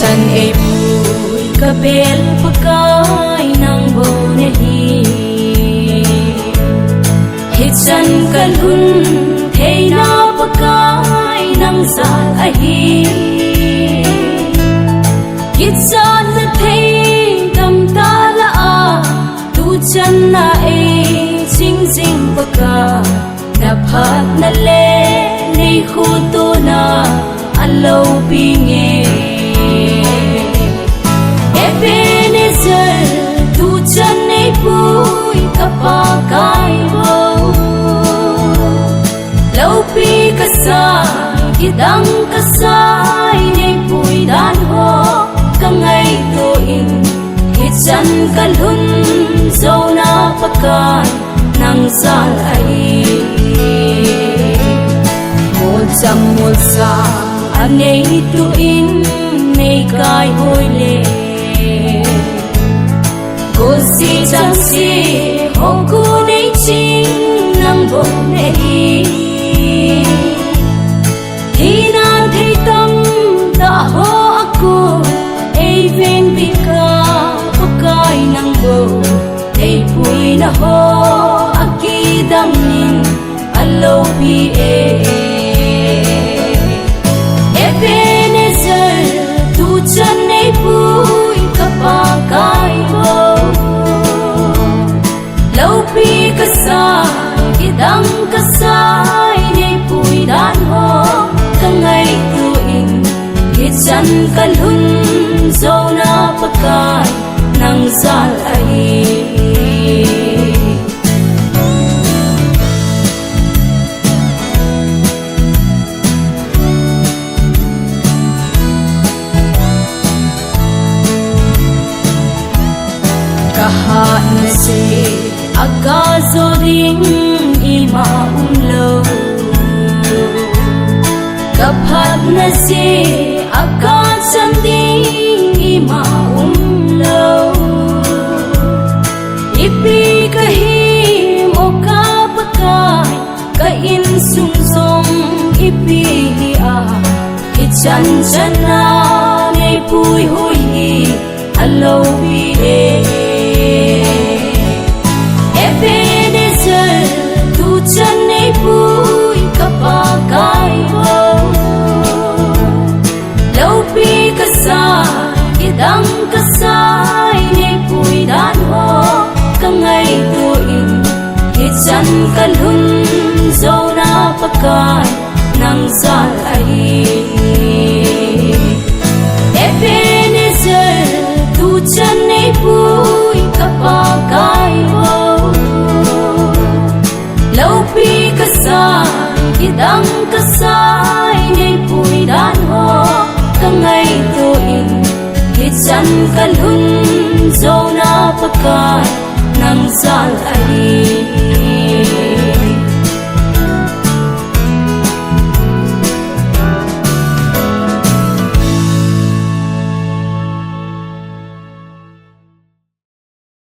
chan e pui ka bel pakai nang bo ne hi chan kan hun thei na pakai nang zal a hi ki chan na thei tam ta la a tu chan na e ching jing paka na phat na le nei khu tu na alo pi nge Ebenezer tu chan nei pui ka pa kai bo lo pi ka sai ki dang ka sai nei pui dan ho ka ngai to in ki chan ka lun zo na pakai nang sal ai một sa anei tu in nei kai hoi le cô si chang si ho ku nei ching nang bo nei thi nan thei tâm ta ho aku ei ven bi ka pakai nang bo ei pui na ho aki dang nin alo pi e Ebenezer tu chan nei pui ka pa kai bo lo pi ka sai ki dang ka sai nei pui dan ho ka ngai tu in ki chan ka lun zo na pakai nang zal ai kahat na si aga zo ding ima umlo kaphat na si aga chan ding ima umlo ipi kahi mo ka pakai ka in sum song ipi a ichan chan na nei pui hui alo bi e Ebenezer tu chan nei pui ka pa kai bo lo pi ka sai ki dang ka sai nei pui dan ho ka ngai tu in ki chan ka lun zo na pakai nang zal ai Ebenezer tu chan nei pui ka pa kai bo lo pi ka sai ki dang ka sai nei pui dan ho ka ngai tu in ki chan ka lun zo na pakai nang zal ai